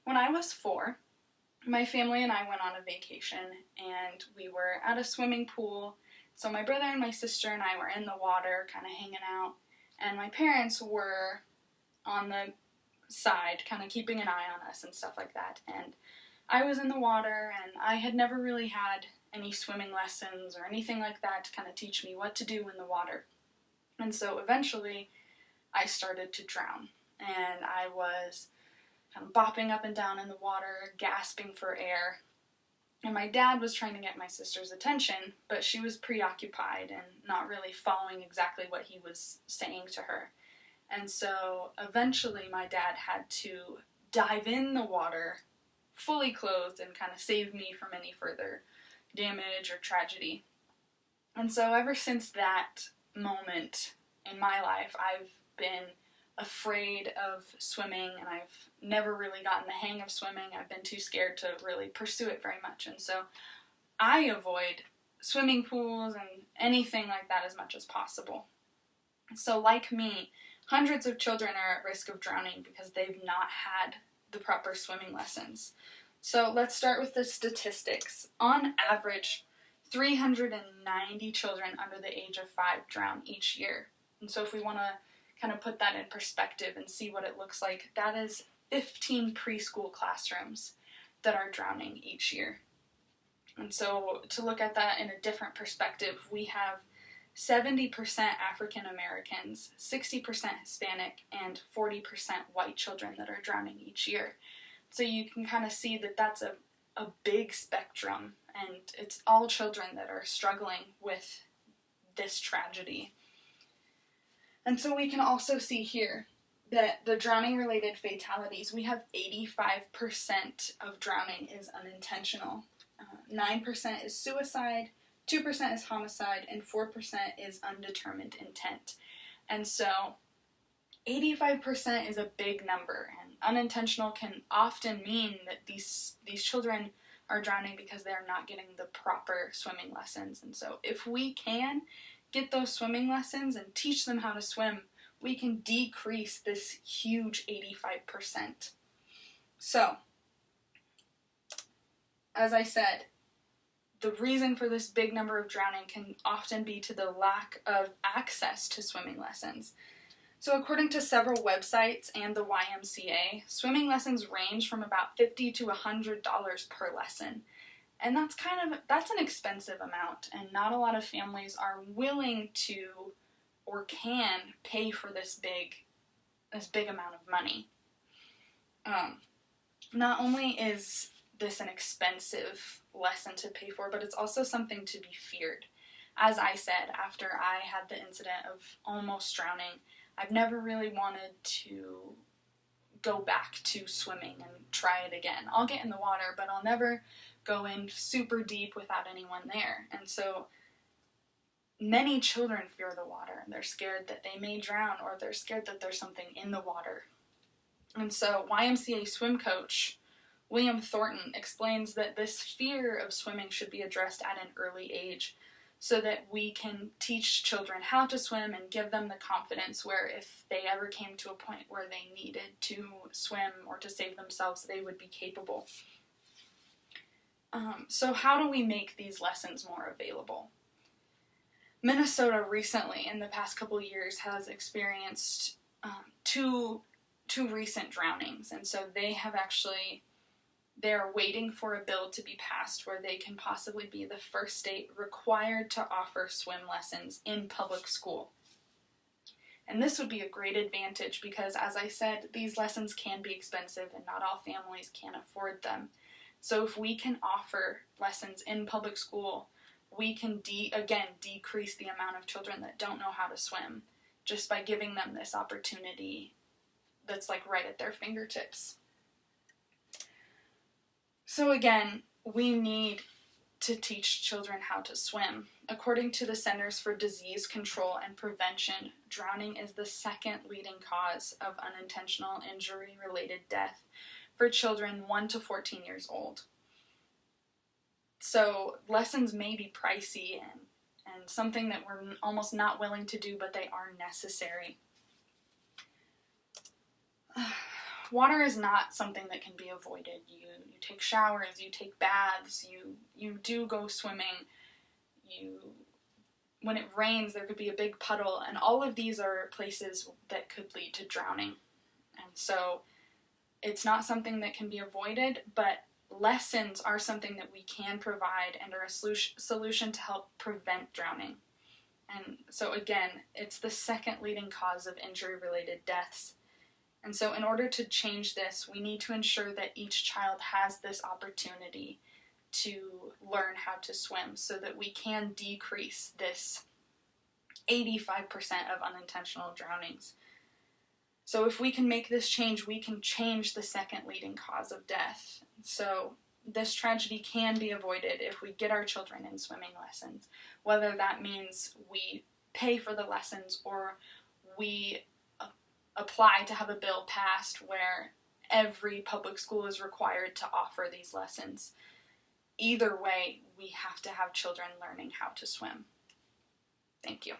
When I was 4, my family and I went on a vacation, and we were at a swimming pool. So my brother and my sister and I were in the water, kind of hanging out, and my parents were on the side, kind of keeping an eye on us and stuff like that. And I was in the water, and I had never really had any swimming lessons or anything like that to kind of teach me what to do in the water. And so eventually I started to drown, and I was kind of bopping up and down in the water, gasping for air. And my dad was trying to get my sister's attention, but she was preoccupied and not really following exactly what he was saying to her. And so eventually my dad had to dive in the water, fully clothed, and kind of save me from any further damage or tragedy. And so ever since that moment in my life, I've been afraid of swimming, and I've never really gotten the hang of swimming. I've been too scared to really pursue it very much, and so I avoid swimming pools and anything like that as much as possible. So like me, hundreds of children are at risk of drowning because they've not had the proper swimming lessons. So let's start with the statistics. On average, 390 children under the age of 5 drown each year. And so if we want to kind of put that in perspective and see what it looks like, that is 15 preschool classrooms that are drowning each year. And so to look at that in a different perspective, we have 70% African Americans, 60% Hispanic, and 40% white children that are drowning each year. So you can kind of see that that's a big spectrum, and it's all children that are struggling with this tragedy. And so we can also see here that the drowning-related fatalities, we have 85% of drowning is unintentional. 9% is suicide, 2% is homicide, and 4% is undetermined intent. And so 85% is a big number, and unintentional can often mean that these children are drowning because they're not getting the proper swimming lessons. And so if we can get those swimming lessons and teach them how to swim, we can decrease this huge 85%. So, as I said, the reason for this big number of drowning can often be to the lack of access to swimming lessons. So according to several websites and the YMCA, swimming lessons range from about $50 to $100 per lesson. And that's an expensive amount, and not a lot of families are willing to or can pay for this big amount of money. Not only is this an expensive lesson to pay for, but it's also something to be feared. As I said, after I had the incident of almost drowning, I've never really wanted to go back to swimming and try it again. I'll get in the water, but I'll never go in super deep without anyone there. And so many children fear the water. They're scared that they may drown, or they're scared that there's something in the water. And so YMCA swim coach William Thornton explains that this fear of swimming should be addressed at an early age so that we can teach children how to swim and give them the confidence where if they ever came to a point where they needed to swim or to save themselves, they would be capable. So how do we make these lessons more available? Minnesota recently, in the past couple years, has experienced two recent drownings, and so they're waiting for a bill to be passed where they can possibly be the first state required to offer swim lessons in public school. And this would be a great advantage because, as I said, these lessons can be expensive and not all families can afford them. So if we can offer lessons in public school, we can decrease the amount of children that don't know how to swim just by giving them this opportunity that's like right at their fingertips. So again, we need to teach children how to swim. According to the Centers for Disease Control and Prevention, drowning is the second leading cause of unintentional injury-related death for children 1 to 14 years old. So lessons may be pricey and something that we're almost not willing to do, but they are necessary. water is not something that can be avoided. You take showers, you take baths, you do go swimming, when it rains there could be a big puddle, and all of these are places that could lead to drowning. And so it's not something that can be avoided, but lessons are something that we can provide and are a solution to help prevent drowning. And so again, it's the second leading cause of injury-related deaths. And so in order to change this, we need to ensure that each child has this opportunity to learn how to swim so that we can decrease this 85% of unintentional drownings. So if we can make this change, we can change the second leading cause of death. So this tragedy can be avoided if we get our children in swimming lessons, whether that means we pay for the lessons or we apply to have a bill passed where every public school is required to offer these lessons. Either way, we have to have children learning how to swim. Thank you.